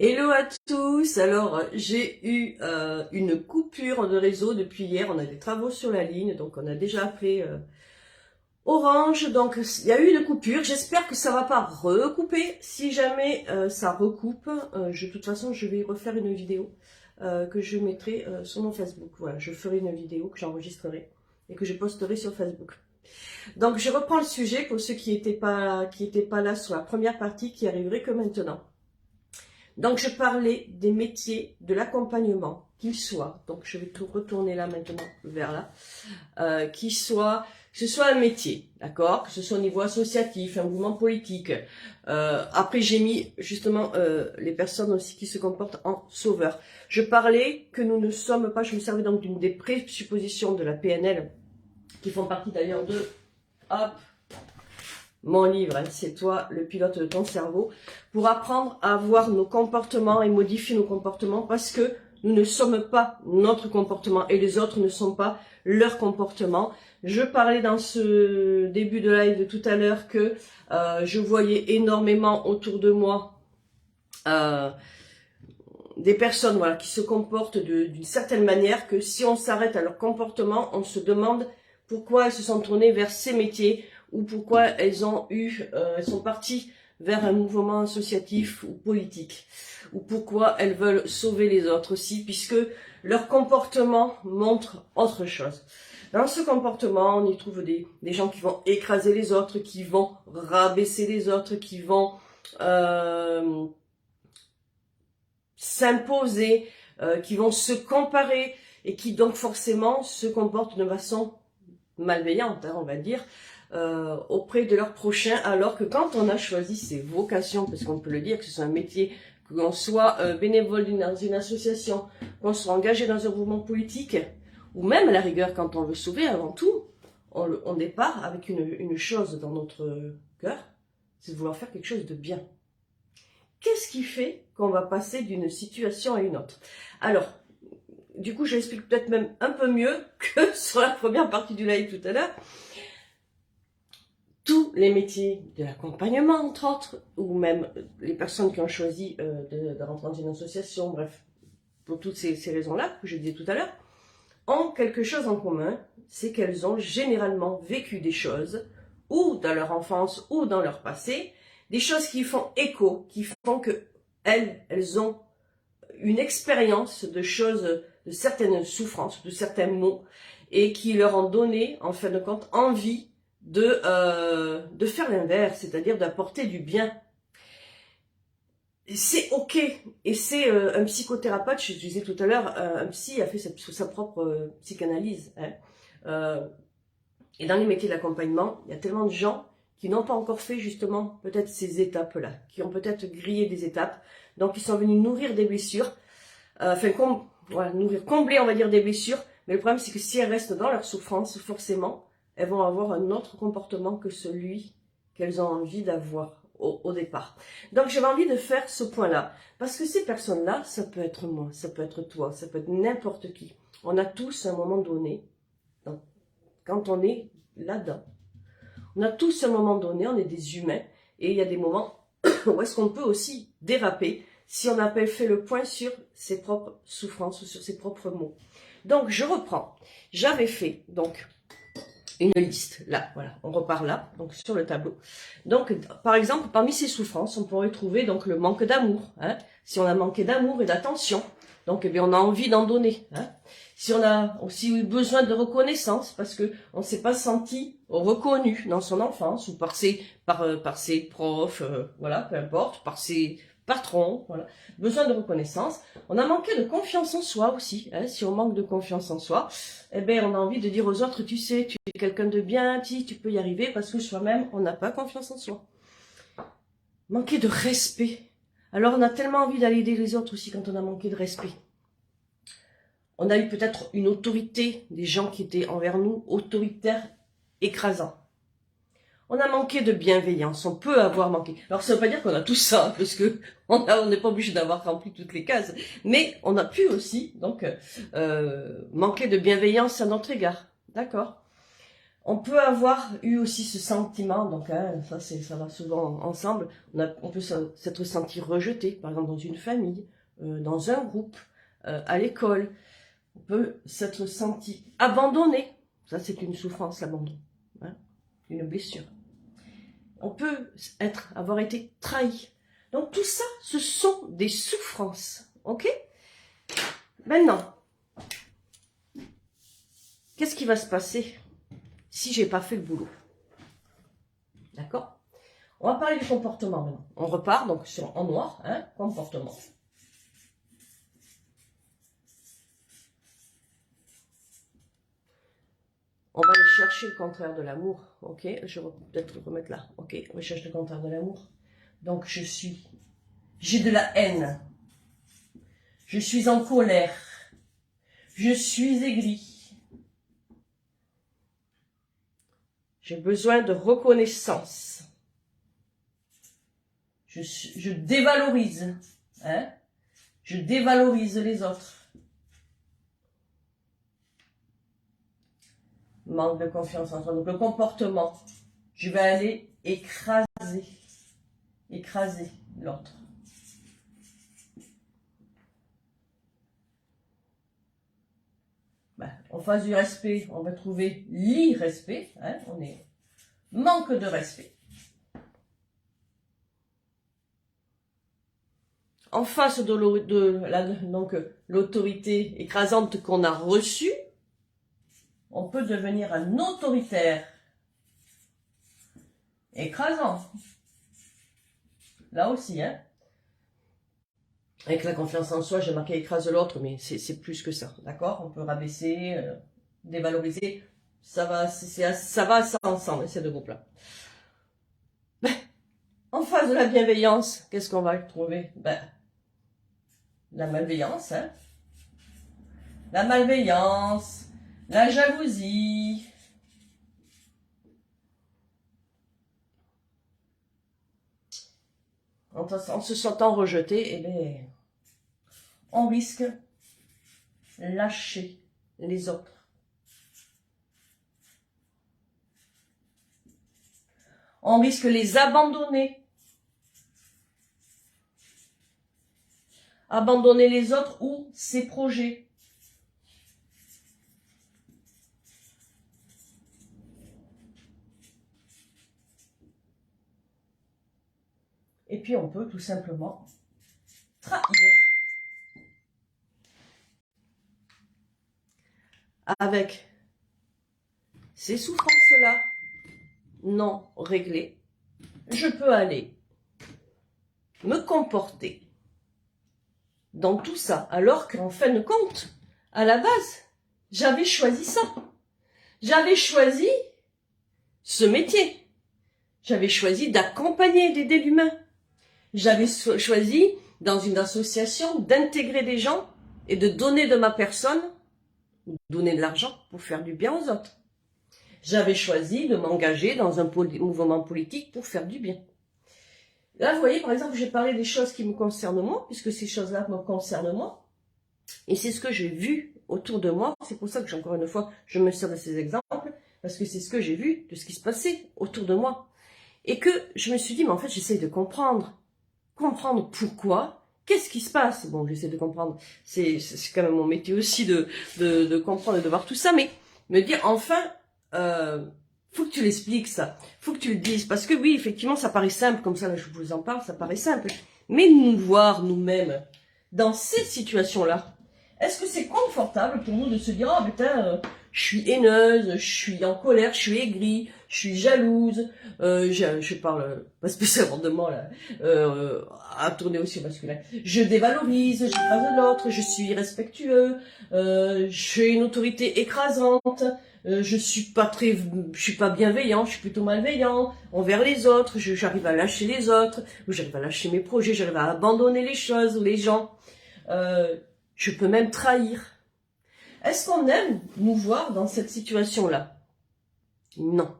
Hello à tous. Alors j'ai eu une coupure de réseau depuis hier. On a des travaux sur la ligne, donc on a déjà appelé Orange. Donc il y a eu une coupure. J'espère que ça va pas recouper. Si jamais ça recoupe, de toute façon je vais refaire une vidéo que je mettrai sur mon Facebook. Voilà, je ferai une vidéo que j'enregistrerai et que je posterai sur Facebook. Donc je reprends le sujet pour ceux qui étaient pas là sur la première partie, qui arriveraient que maintenant. Donc, je parlais des métiers de l'accompagnement, qu'ils soient, donc je vais tout retourner là maintenant, vers là, que ce soit un métier, d'accord, que ce soit au niveau associatif, un mouvement politique. Après, j'ai mis justement les personnes aussi qui se comportent en sauveurs. Je parlais que nous ne sommes pas, je me servais donc d'une des présuppositions de la PNL, qui font partie d'ailleurs de, hop, mon livre, hein, c'est toi le pilote de ton cerveau, pour apprendre à voir nos comportements et modifier nos comportements, parce que nous ne sommes pas notre comportement et les autres ne sont pas leur comportement. Je parlais dans ce début de live de tout à l'heure que je voyais énormément autour de moi des personnes, voilà, qui se comportent d'une certaine manière, que si on s'arrête à leur comportement, on se demande pourquoi elles se sont tournées vers ces métiers, ou pourquoi elles sont parties vers un mouvement associatif ou politique, ou pourquoi elles veulent sauver les autres aussi, puisque leur comportement montre autre chose. Dans ce comportement, on y trouve des gens qui vont écraser les autres, qui vont rabaisser les autres, qui vont s'imposer, qui vont se comparer, et qui donc forcément se comportent de façon malveillante, hein, on va dire, auprès de leurs prochains, alors que quand on a choisi ses vocations, parce qu'on peut le dire, que ce soit un métier, qu'on soit bénévole dans une association, qu'on soit engagé dans un mouvement politique, ou même à la rigueur quand on veut sauver, avant tout, on départ avec une chose dans notre cœur, c'est de vouloir faire quelque chose de bien. Qu'est-ce qui fait qu'on va passer d'une situation à une autre? Alors, du coup, je l'explique peut-être même un peu mieux que sur la première partie du live tout à l'heure. Tous les métiers de l'accompagnement, entre autres, ou même les personnes qui ont choisi de rentrer dans une association, bref, pour toutes ces raisons-là, que je disais tout à l'heure, ont quelque chose en commun, c'est qu'elles ont généralement vécu des choses, ou dans leur enfance, ou dans leur passé, des choses qui font écho, qui font que elles ont une expérience de choses, de certaines souffrances, de certains maux, et qui leur ont donné, en fin de compte, envie de faire l'inverse, c'est-à-dire d'apporter du bien. C'est ok, et c'est un psychothérapeute, je disais tout à l'heure, un psy a fait sa propre psychanalyse, hein. Et dans les métiers de l'accompagnement, il y a tellement de gens qui n'ont pas encore fait justement peut-être ces étapes-là, qui ont peut-être grillé des étapes, donc ils sont venus nourrir des blessures, voilà, combler, on va dire, des blessures, mais le problème c'est que si elles restent dans leur souffrance, forcément, elles vont avoir un autre comportement que celui qu'elles ont envie d'avoir au départ. Donc j'avais envie de faire ce point-là, parce que ces personnes-là, ça peut être moi, ça peut être toi, ça peut être n'importe qui. On a tous à un moment donné, donc, quand on est là-dedans, on a tous à un moment donné, on est des humains, et il y a des moments où est-ce qu'on peut aussi déraper, si on n'a pas fait le point sur ses propres souffrances, ou sur ses propres maux. Donc je reprends, j'avais fait donc une liste, là, voilà, on repart là, donc sur le tableau. Donc, par exemple, parmi ces souffrances, on pourrait trouver donc le manque d'amour, hein. Si on a manqué d'amour et d'attention, donc eh bien on a envie d'en donner, hein. Si on a aussi eu besoin de reconnaissance, parce que on ne s'est pas senti reconnu dans son enfance, ou par ses profs, voilà, peu importe, par ses patrons, voilà, besoin de reconnaissance. On a manqué de confiance en soi aussi, hein. Si on manque de confiance en soi, eh bien on a envie de dire aux autres, tu sais, tu es quelqu'un de bien, tu peux y arriver, parce que soi-même, on n'a pas confiance en soi. Manquer de respect. Alors on a tellement envie d'aller aider les autres aussi quand on a manqué de respect. On a eu peut-être une autorité, des gens qui étaient envers nous autoritaires, écrasants. On a manqué de bienveillance, on peut avoir manqué. Alors ça ne veut pas dire qu'on a tout ça, parce que on n'est pas obligé d'avoir rempli toutes les cases, mais on a pu aussi donc manquer de bienveillance à notre égard, d'accord. On peut avoir eu aussi ce sentiment, donc hein, ça va souvent ensemble, on peut s'être senti rejeté, par exemple dans une famille, dans un groupe, à l'école. On peut s'être senti abandonné. Ça, c'est une souffrance, l'abandon. Hein, une blessure. On peut avoir été trahi. Donc tout ça, ce sont des souffrances. Ok? Maintenant, qu'est-ce qui va se passer si j'ai pas fait le boulot? D'accord? On va parler du comportement maintenant. On repart donc en noir, hein, comportement. On va aller chercher le contraire de l'amour, ok? Je vais peut-être le remettre là, ok? On va chercher le contraire de l'amour. Donc j'ai de la haine. Je suis en colère. Je suis aigri. J'ai besoin de reconnaissance. Je dévalorise, hein? Je dévalorise les autres. Manque de confiance en soi. Donc le comportement, je vais aller écraser l'autre. En face du respect, on va trouver l'irrespect. Hein, on est manque de respect. En face de l'autorité écrasante qu'on a reçue, on peut devenir un autoritaire écrasant. Là aussi, hein. Avec la confiance en soi, j'ai marqué écrase l'autre, mais c'est plus que ça, d'accord? On peut rabaisser, dévaloriser, ça va ça ensemble, ces deux groupes-là. En face de la bienveillance, qu'est-ce qu'on va trouver? La malveillance, hein? La malveillance, la jalousie. En se sentant rejeté, eh bien, on risque lâcher les autres. On risque les abandonner. Abandonner les autres ou ses projets. Et puis on peut tout simplement trahir. Avec ces souffrances-là non réglées, je peux aller me comporter dans tout ça, alors qu'en fin de compte, à la base, j'avais choisi ça. J'avais choisi ce métier. J'avais choisi d'accompagner, d'aider l'humain. J'avais choisi, dans une association, d'intégrer des gens et de donner de ma personne, donner de l'argent pour faire du bien aux autres. J'avais choisi de m'engager dans un mouvement politique pour faire du bien. Là, vous voyez, par exemple, j'ai parlé des choses qui me concernent moi, puisque ces choses-là me concernent moi. Et c'est ce que j'ai vu autour de moi. C'est pour ça que, encore une fois, je me sers de ces exemples, parce que c'est ce que j'ai vu de ce qui se passait autour de moi. Et que je me suis dit, mais en fait, j'essaie de comprendre. Comprendre pourquoi, qu'est-ce qui se passe. Bon, j'essaie de comprendre. C'est quand même mon métier aussi de comprendre et de voir tout ça. Mais me dire, enfin, faut que tu l'expliques ça. Faut que tu le dises. Parce que oui, effectivement, ça paraît simple. Comme ça, là, je vous en parle, ça paraît simple. Mais nous voir nous-mêmes dans cette situation-là, est-ce que c'est confortable pour nous de se dire, oh putain, je suis haineuse, je suis en colère, je suis aigrie, je suis jalouse, je parle pas spécialement de moi là, à tourner aussi au masculin. Je dévalorise, j'écrase l'autre, je suis irrespectueux, j'ai une autorité écrasante, je suis pas bienveillant, je suis plutôt malveillant envers les autres, j'arrive à lâcher les autres, ou j'arrive à lâcher mes projets, j'arrive à abandonner les choses ou les gens. Je peux même trahir. Est-ce qu'on aime nous voir dans cette situation-là? Non.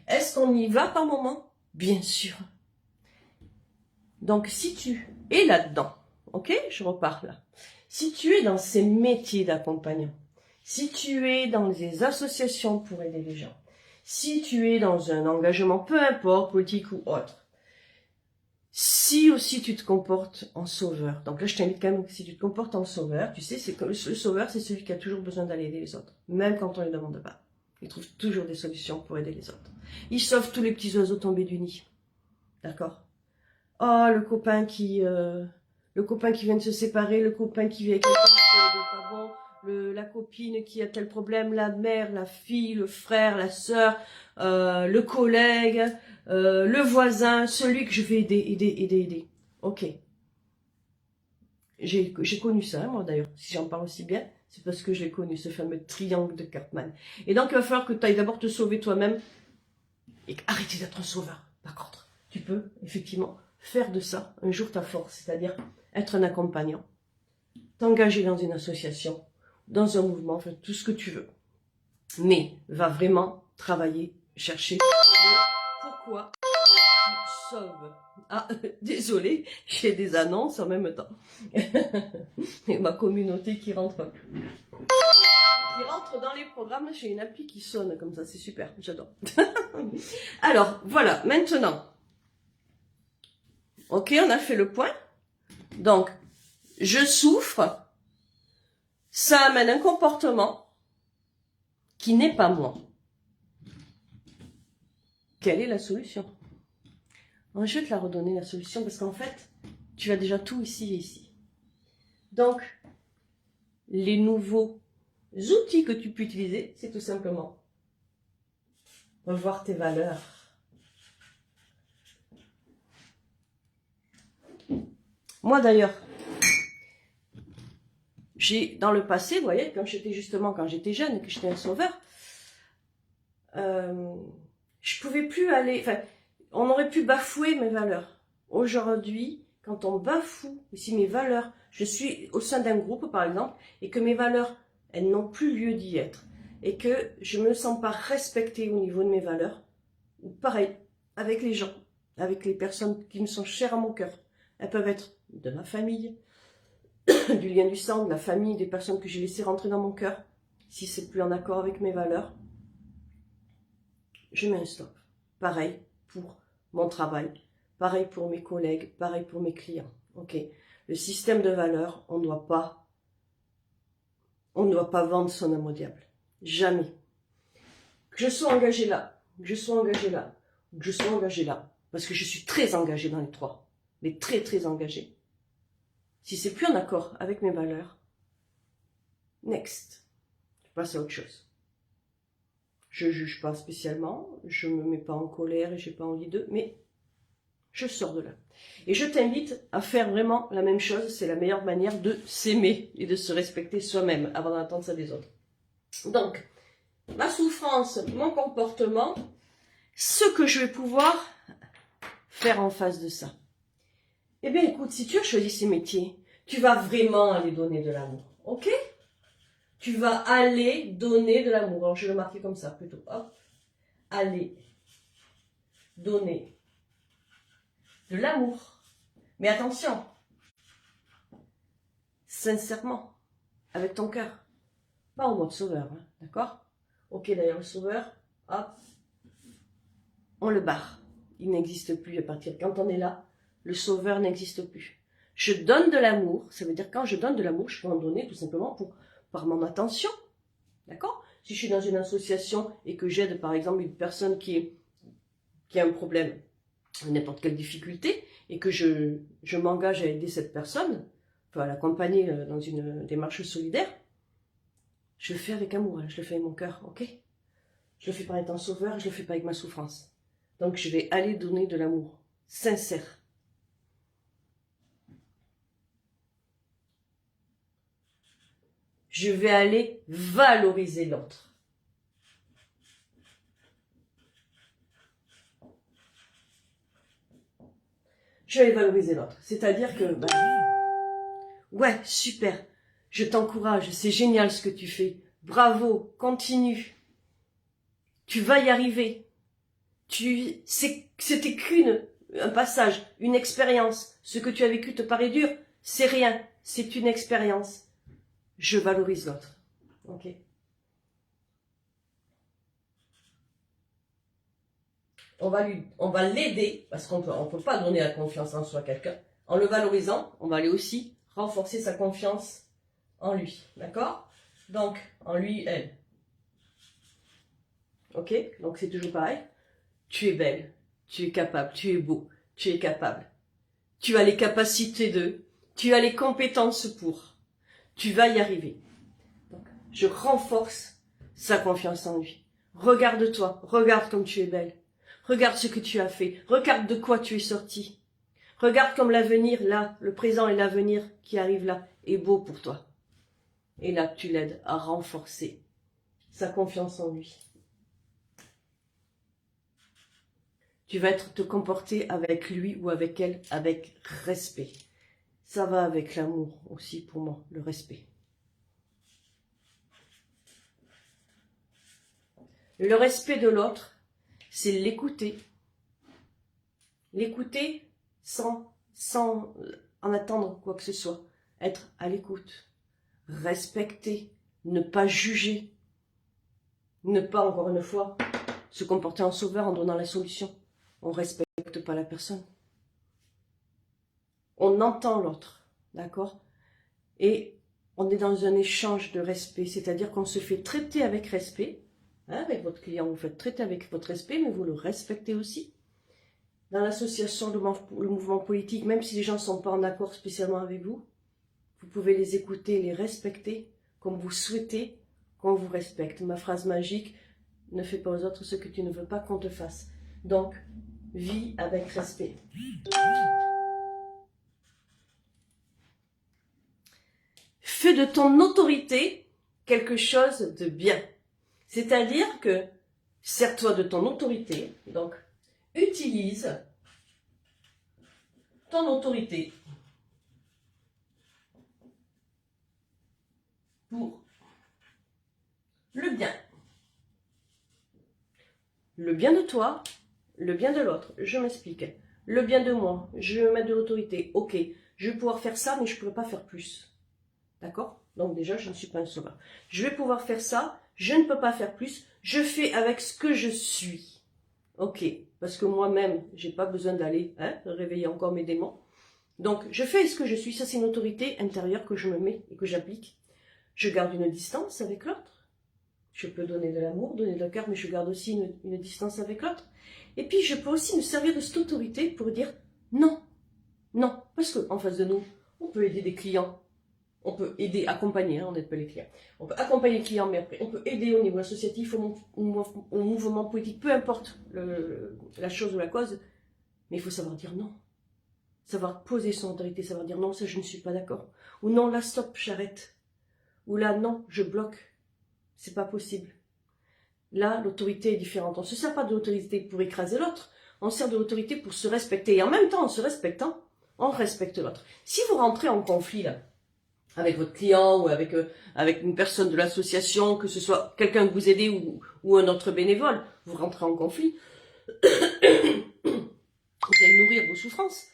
Est-ce qu'on y va par moment? Bien sûr. Donc, si tu es là-dedans, ok? Je repars là. Si tu es dans ces métiers d'accompagnant, si tu es dans les associations pour aider les gens, Si tu es dans un engagement, peu importe, politique ou autre, si aussi tu te comportes en sauveur, donc là je t'invite quand même, si tu te comportes en sauveur, tu sais, c'est que le sauveur, c'est celui qui a toujours besoin d'aller aider les autres, même quand on ne les demande pas. Il trouve toujours des solutions pour aider les autres. Il sauve tous les petits oiseaux tombés du nid. D'accord? Oh, le copain qui vient de se séparer, le copain qui vit avec quelqu'un de pas bon, la copine qui a tel problème, la mère, la fille, le frère, la sœur, le collègue, le voisin, celui que je vais aider. Ok. J'ai connu ça, moi d'ailleurs. Si j'en parle aussi bien, c'est parce que j'ai connu ce fameux triangle de Cartman. Et donc, il va falloir que tu ailles d'abord te sauver toi-même et arrêter d'être un sauveur. Par contre, tu peux, effectivement, faire de ça un jour ta force, c'est-à-dire être un accompagnant, t'engager dans une association, dans un mouvement, enfin tout ce que tu veux. Mais va vraiment travailler, chercher le pourquoi tu sauves. Ah, désolé, j'ai des annonces en même temps. Et ma communauté qui rentre dans les programmes, j'ai une appli qui sonne comme ça, c'est super, j'adore. Alors, voilà, maintenant. Ok, on a fait le point. Donc, je souffre, ça amène un comportement qui n'est pas moi. Quelle est la solution? Alors, je vais te la redonner, la solution, parce qu'en fait, tu as déjà tout ici et ici. Donc, les nouveaux outils que tu peux utiliser, c'est tout simplement revoir tes valeurs. Moi d'ailleurs, dans le passé, vous voyez, quand j'étais jeune, que j'étais un sauveur, je pouvais plus aller, enfin, on aurait pu bafouer mes valeurs. Aujourd'hui, quand on bafoue aussi mes valeurs, je suis au sein d'un groupe par exemple, et que mes valeurs, elles n'ont plus lieu d'y être, et que je ne me sens pas respectée au niveau de mes valeurs, pareil, avec les gens, avec les personnes qui me sont chères à mon cœur. Elles peuvent être de ma famille, du lien du sang, de la famille, des personnes que j'ai laissées rentrer dans mon cœur. Si c'est plus en accord avec mes valeurs, je mets un stop. Pareil pour mon travail, pareil pour mes collègues, pareil pour mes clients. Ok. Le système de valeurs, on ne doit pas vendre son âme au diable. Jamais. Que je sois engagé là, que je sois engagé là, que je sois engagé là, parce que je suis très engagée dans les trois, mais très très engagée. Si c'est plus en accord avec mes valeurs, next, je passe à autre chose. Je juge pas spécialement, je me mets pas en colère et j'ai pas envie d'eux, mais je sors de là. Et je t'invite à faire vraiment la même chose, c'est la meilleure manière de s'aimer et de se respecter soi-même avant d'entendre ça des autres. Donc, ma souffrance, mon comportement, ce que je vais pouvoir faire en face de ça. Eh bien écoute, si tu as choisi ces métiers, tu vas vraiment aller donner de l'amour, ok? Tu vas aller donner de l'amour. Alors je vais le marquer comme ça plutôt, hop. Aller donner de l'amour. Mais attention, sincèrement, avec ton cœur. Pas en mode sauveur, hein, d'accord? Ok, d'ailleurs, le sauveur, hop, on le barre. Il n'existe plus à partir de quand on est là. Le sauveur n'existe plus. Je donne de l'amour, ça veut dire quand je donne de l'amour, je peux en donner tout simplement par mon attention. D'accord? Si je suis dans une association et que j'aide par exemple une personne qui a un problème, n'importe quelle difficulté, et que je m'engage à aider cette personne, enfin à l'accompagner dans une démarche solidaire, je le fais avec amour, je le fais avec mon cœur, ok? Je le fais pas étant sauveur, je le fais pas avec ma souffrance. Donc je vais aller donner de l'amour, sincère. Je vais aller valoriser l'autre. Je vais aller valoriser l'autre. C'est-à-dire que, ouais, super, je t'encourage, c'est génial ce que tu fais. Bravo, continue. Tu vas y arriver. C'était un passage, une expérience. Ce que tu as vécu te paraît dur, c'est rien, c'est une expérience. Je valorise l'autre. Ok. on va l'aider, parce qu'on peut pas donner la confiance en soi à quelqu'un. En le valorisant, on va aller aussi renforcer sa confiance en lui. D'accord? Donc, en lui, elle. Ok? Donc, c'est toujours pareil. Tu es belle, tu es capable, tu es beau, tu es capable. Tu as les capacités de, tu as les compétences pour. Tu vas y arriver. Donc, je renforce sa confiance en lui. Regarde-toi, regarde comme tu es belle. Regarde ce que tu as fait, regarde de quoi tu es sorti. Regarde comme l'avenir, là, le présent et l'avenir qui arrive là, est beau pour toi. Et là, tu l'aides à renforcer sa confiance en lui. Tu vas te comporter avec lui ou avec elle avec respect. Ça va avec l'amour aussi pour moi, le respect. Le respect de l'autre, c'est l'écouter. L'écouter sans en attendre quoi que ce soit. Être à l'écoute. Respecter. Ne pas juger. Ne pas, encore une fois, se comporter en sauveur en donnant la solution. On ne respecte pas la personne. On entend l'autre, d'accord? Et on est dans un échange de respect, c'est-à-dire qu'on se fait traiter avec respect. Hein, avec votre client, vous faites traiter avec votre respect, mais vous le respectez aussi. Dans l'association, le mouvement politique, même si les gens ne sont pas en accord spécialement avec vous, vous pouvez les écouter, les respecter, comme vous souhaitez qu'on vous respecte. Ma phrase magique, ne fais pas aux autres ce que tu ne veux pas qu'on te fasse. Donc, vis avec respect. Fais de ton autorité quelque chose de bien. C'est-à-dire que, sers-toi de ton autorité, donc, utilise ton autorité pour le bien. Le bien de toi, le bien de l'autre. Je m'explique. Le bien de moi, je vais mettre de l'autorité. Ok, je vais pouvoir faire ça, mais je ne pourrai pas faire plus. D'accord? Donc déjà, je ne suis pas un sauveur. Je vais pouvoir faire ça, je ne peux pas faire plus. Je fais avec ce que je suis. Ok, parce que moi-même, j'ai pas besoin d'aller réveiller encore mes démons. Donc, je fais ce que je suis. Ça, c'est une autorité intérieure que je me mets et que j'applique. Je garde une distance avec l'autre. Je peux donner de l'amour, donner de la cœur, mais je garde aussi une distance avec l'autre. Et puis, je peux aussi me servir de cette autorité pour dire non. Non. Parce qu'en face de nous, on peut aider des clients. On peut aider, accompagner, on n'aide pas les clients. On peut accompagner les clients, mais après, on peut aider au niveau associatif, au mouvement politique, peu importe la chose ou la cause. Mais il faut savoir dire non. Savoir poser son autorité, savoir dire non, ça je ne suis pas d'accord. Ou non, là stop, j'arrête. Ou là non, je bloque. C'est pas possible. Là, l'autorité est différente. On ne se sert pas de l'autorité pour écraser l'autre. On se sert de l'autorité pour se respecter. Et en même temps, en se respectant, on respecte l'autre. Si vous rentrez en conflit là, avec votre client ou avec une personne de l'association, que ce soit quelqu'un que vous aidez ou un autre bénévole, vous rentrez en conflit, vous allez nourrir vos souffrances.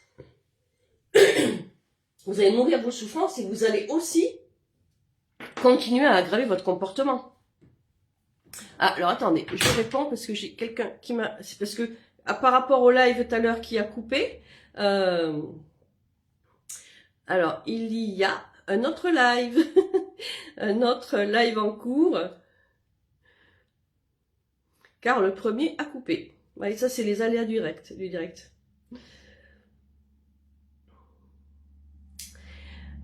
Vous allez nourrir vos souffrances et vous allez aussi continuer à aggraver votre comportement. Ah, alors attendez, je réponds parce que j'ai quelqu'un qui m'a... C'est parce que, par rapport au live tout à l'heure qui a coupé, alors, il y a un autre live, un autre live en cours, car le premier a coupé. Ouais, ça, c'est les aléas du direct.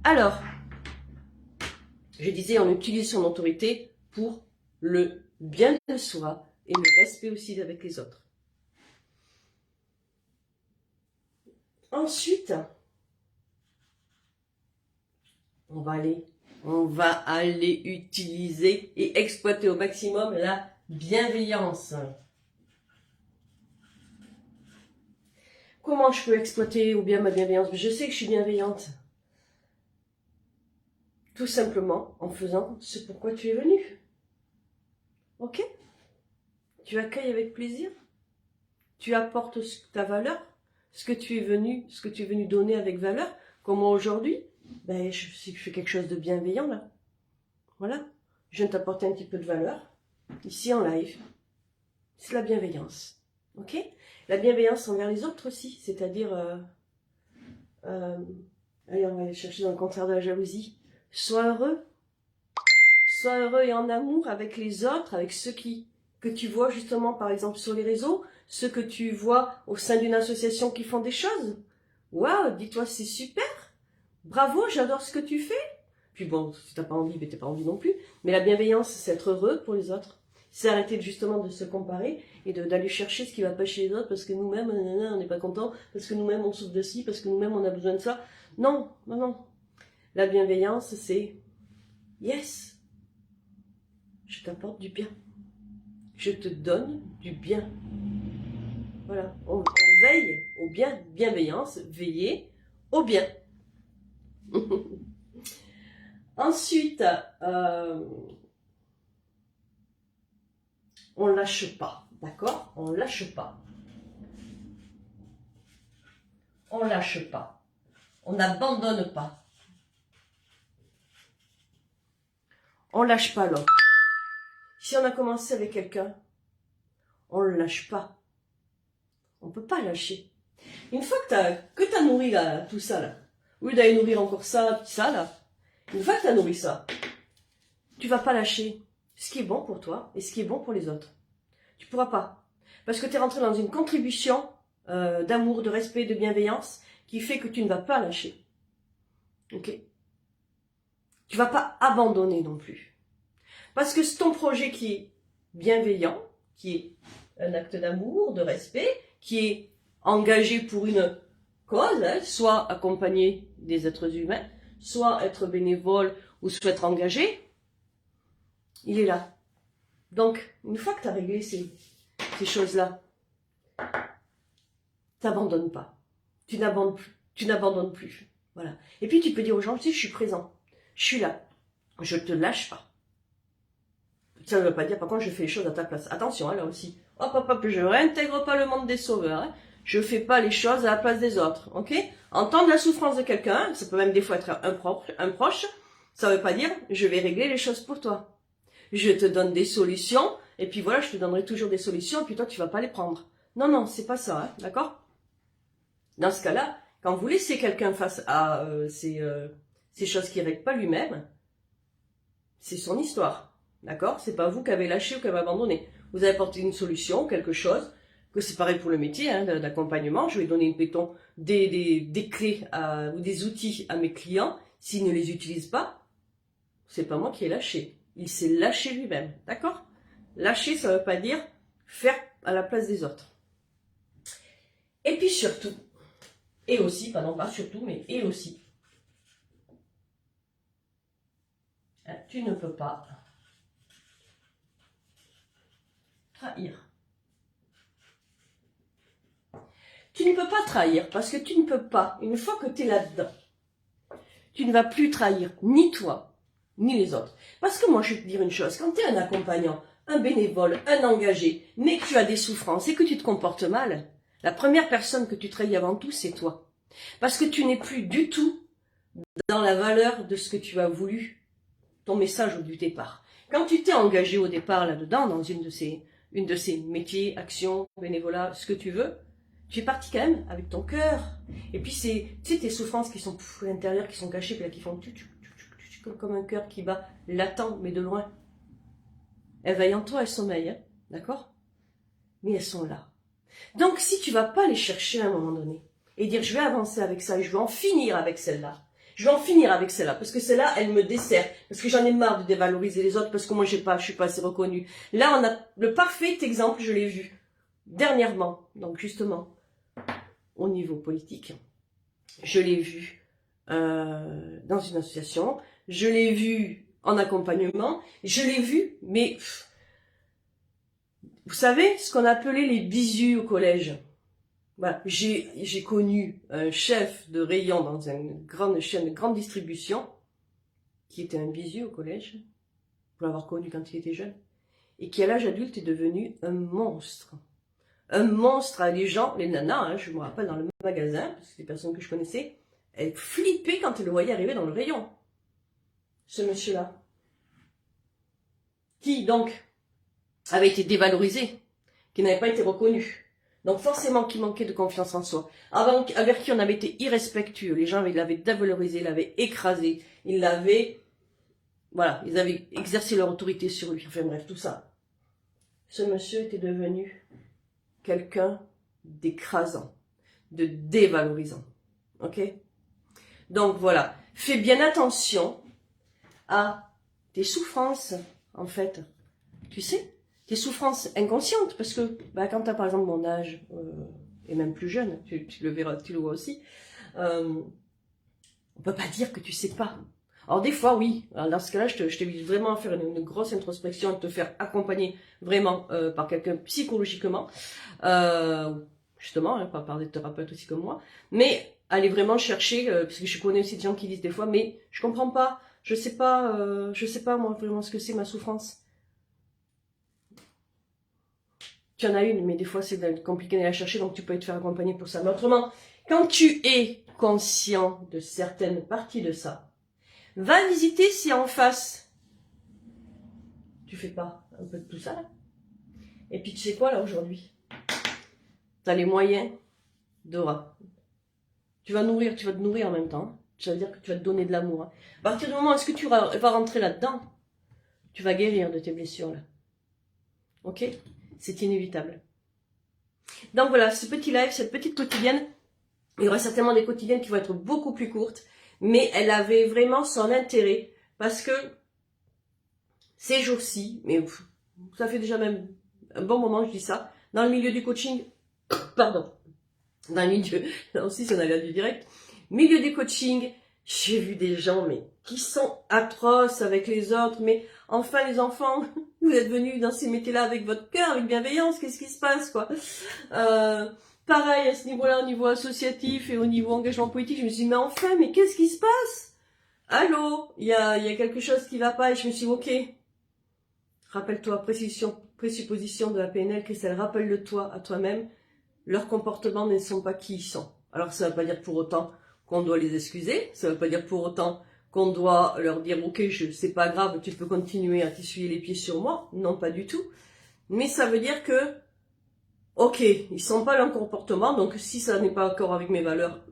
Alors, je disais, on utilise son autorité pour le bien de soi et le respect aussi avec les autres. Ensuite, on va aller utiliser et exploiter au maximum la bienveillance. Comment je peux exploiter ou bien ma bienveillance? Je sais que je suis bienveillante. Tout simplement en faisant ce pourquoi tu es venu. Ok? Tu accueilles avec plaisir. Tu apportes ta valeur, ce que tu es venu donner avec valeur. Comme moi aujourd'hui, ben, je fais quelque chose de bienveillant là. Voilà. Je viens t'apporter un petit peu de valeur, ici en live. C'est la bienveillance. Ok? La bienveillance envers les autres aussi, c'est-à-dire, allez, on va aller chercher dans le contraire de la jalousie. Sois heureux et en amour avec les autres, avec ceux que tu vois justement, par exemple, sur les réseaux, ceux que tu vois au sein d'une association qui font des choses. Waouh, dis-toi, c'est super. Bravo, j'adore ce que tu fais. Puis bon, si t'as pas envie, mais t'as pas envie non plus. Mais la bienveillance, c'est être heureux pour les autres. C'est arrêter justement de se comparer et d'aller chercher ce qui va pas chez les autres parce que nous-mêmes, on n'est pas content, parce que nous-mêmes, on souffre de ci, parce que nous-mêmes, on a besoin de ça. Non, non, non. La bienveillance, c'est yes, je t'apporte du bien. Je te donne du bien. Voilà, on veille au bien, bienveillance, veiller au bien. Ensuite, on lâche pas, d'accord? On lâche pas. On lâche pas. On n'abandonne pas. On lâche pas l'autre. Si on a commencé avec quelqu'un, on le lâche pas. On peut pas lâcher. Une fois que t'as nourri là, tout ça là, au lieu d'aller nourrir encore ça, là, une fois que t'as nourri ça, tu vas pas lâcher ce qui est bon pour toi et ce qui est bon pour les autres. Tu pourras pas. Parce que tu es rentré dans une contribution d'amour, de respect, de bienveillance qui fait que tu ne vas pas lâcher. Ok? Tu vas pas abandonner non plus. Parce que c'est ton projet qui est bienveillant, qui est un acte d'amour, de respect, qui est engagé pour une cause, hein, soit accompagner des êtres humains, soit être bénévole ou soit être engagé, il est là. Donc, une fois que tu as réglé ces choses-là, t'abandonnes pas. Tu n'abandonnes plus. Voilà. Et puis tu peux dire aux gens, tu sais, je suis présent. Je suis là. Je te lâche pas. Ça ne veut pas dire, par contre, je fais les choses à ta place. Attention, hein, là aussi. Hop, hop, hop, je réintègre pas le monde des sauveurs. Hein. Je fais pas les choses à la place des autres. Ok? Entendre la souffrance de quelqu'un, ça peut même des fois être un proche, ça veut pas dire, je vais régler les choses pour toi. Je te donne des solutions, et puis voilà, je te donnerai toujours des solutions, et puis toi, tu vas pas les prendre. Non, non, c'est pas ça, hein, d'accord? Dans ce cas-là, quand vous laissez quelqu'un face à ces choses qu'il ne règle pas lui-même, c'est son histoire, d'accord? C'est pas vous qui avez lâché ou qui avez abandonné. Vous avez apporté une solution, quelque chose, que c'est pareil pour le métier hein, d'accompagnement. Je vais donner, mettons, des clés ou des outils à mes clients. S'ils ne les utilisent pas, c'est pas moi qui ai lâché. Il s'est lâché lui-même, d'accord? Lâcher, ça veut pas dire faire à la place des autres. Et puis surtout, et aussi, pardon, pas surtout, mais et aussi, tu ne peux pas trahir. Tu ne peux pas trahir parce que tu ne peux pas, une fois que tu es là-dedans, tu ne vas plus trahir ni toi, ni les autres. Parce que moi, je vais te dire une chose, quand tu es un accompagnant, un bénévole, un engagé, mais que tu as des souffrances et que tu te comportes mal, la première personne que tu trahis avant tout, c'est toi. Parce que tu n'es plus du tout dans la valeur de ce que tu as voulu, ton message du départ. Quand tu t'es engagé au départ là-dedans, dans une de ces métiers, actions, bénévolat, ce que tu veux, tu es parti quand même avec ton cœur. Et puis c'est, tu sais, tes souffrances qui sont à l'intérieur, qui sont cachées, puis là qui font comme un cœur qui bat latent, mais de loin. Elles veillent en toi, elles sommeillent, hein, d'accord? Mais elles sont là. Donc si tu vas pas les chercher à un moment donné, et dire je vais avancer avec ça, et je vais en finir avec celle-là, je vais en finir avec celle-là, parce que celle-là, elle me dessert, parce que j'en ai marre de dévaloriser les autres, parce que moi je suis pas assez reconnue. Là, on a le parfait exemple, je l'ai vu dernièrement, donc justement, au niveau politique. Je l'ai vu dans une association, je l'ai vu en accompagnement, je l'ai vu, mais vous savez, ce qu'on appelait les bisous au collège. Voilà, j'ai connu un chef de rayon dans une grande chaîne de grande distribution qui était un bisu au collège, pour l'avoir connu quand il était jeune, et qui à l'âge adulte est devenu un monstre. Un monstre à les gens, les nanas, hein, je me rappelle dans le magasin, parce que c'est des personnes que je connaissais, elles flippaient quand elles le voyaient arriver dans le rayon. Ce monsieur-là. Qui donc avait été dévalorisé, qui n'avait pas été reconnu. Donc forcément qui manquait de confiance en soi, avec qui on avait été irrespectueux, les gens l'avaient dévalorisé, l'avaient écrasé, ils l'avaient, voilà, ils avaient exercé leur autorité sur lui, enfin bref, tout ça. Ce monsieur était devenu quelqu'un d'écrasant, de dévalorisant, ok? Donc voilà, fais bien attention à tes souffrances, en fait, tu sais, tes souffrances inconscientes, parce que bah, quand tu as par exemple mon âge, et même plus jeune, tu le verras, tu le vois aussi, on peut pas dire que tu sais pas. Alors des fois oui, alors, dans ce cas-là, je t'invite vraiment à faire une grosse introspection, et te faire accompagner vraiment par quelqu'un psychologiquement, justement, hein, pas par des thérapeutes aussi comme moi, mais aller vraiment chercher, parce que je connais aussi des gens qui disent des fois, mais je comprends pas, je sais pas moi vraiment ce que c'est ma souffrance. Tu en as une, mais des fois c'est compliqué d'aller la chercher, donc tu peux te faire accompagner pour ça. Mais autrement, quand tu es conscient de certaines parties de ça, va visiter si en face, tu fais pas un peu de tout ça là. Et puis tu sais quoi là aujourd'hui, tu as les moyens tu vas te nourrir en même temps. Ça veut dire que tu vas te donner de l'amour. À partir du moment où est-ce que tu vas rentrer là-dedans, tu vas guérir de tes blessures là. Ok? C'est inévitable. Donc voilà, ce petit live, cette petite quotidienne, il y aura certainement des quotidiennes qui vont être beaucoup plus courtes, mais elle avait vraiment son intérêt parce que ces jours-ci, mais ça fait déjà même un bon moment que je dis ça, dans le milieu du coaching, pardon, dans le milieu, là aussi ça n'allait du direct, milieu du coaching, j'ai vu des gens mais qui sont atroces avec les autres, mais enfin les enfants, vous êtes venus dans ces métiers-là avec votre cœur, avec bienveillance, qu'est-ce qui se passe quoi? Pareil à ce niveau-là, au niveau associatif et au niveau engagement politique, je me suis dit mais enfin, mais qu'est-ce qui se passe? Allô, il y a quelque chose qui va pas, et je me suis dit ok, rappelle-toi, présupposition de la PNL, Christelle, rappelle-le-toi à toi-même, leurs comportements ne sont pas qui ils sont. Alors ça ne veut pas dire pour autant qu'on doit les excuser, ça ne veut pas dire pour autant qu'on doit leur dire ok, c'est pas grave, tu peux continuer à t'essuyer les pieds sur moi, non pas du tout, mais ça veut dire que ok, ils sont pas leur comportement, donc si ça n'est pas accord avec mes valeurs,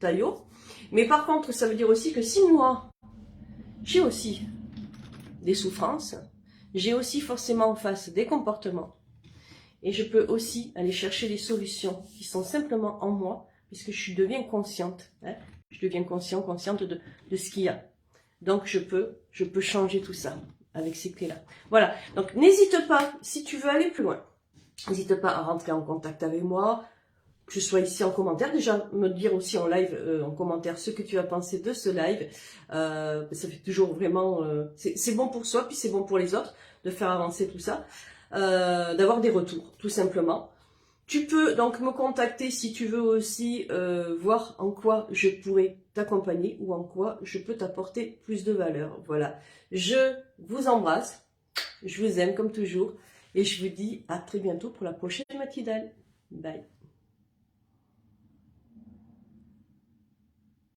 taillot. Mais par contre, ça veut dire aussi que si moi, j'ai aussi des souffrances, j'ai aussi forcément en face des comportements, et je peux aussi aller chercher des solutions qui sont simplement en moi, puisque je deviens consciente, hein, je deviens consciente de ce qu'il y a. Donc je peux changer tout ça avec ces clés-là. Voilà, donc n'hésite pas, si tu veux aller plus loin, n'hésite pas à rentrer en contact avec moi, que ce soit ici en commentaire, déjà me dire aussi en live, en commentaire, ce que tu as pensé de ce live. Ça fait toujours vraiment... c'est bon pour soi, puis c'est bon pour les autres, de faire avancer tout ça, d'avoir des retours, tout simplement. Tu peux donc me contacter si tu veux aussi voir en quoi je pourrais t'accompagner ou en quoi je peux t'apporter plus de valeur. Voilà, je vous embrasse, je vous aime comme toujours, et je vous dis à très bientôt pour la prochaine matinale. Bye.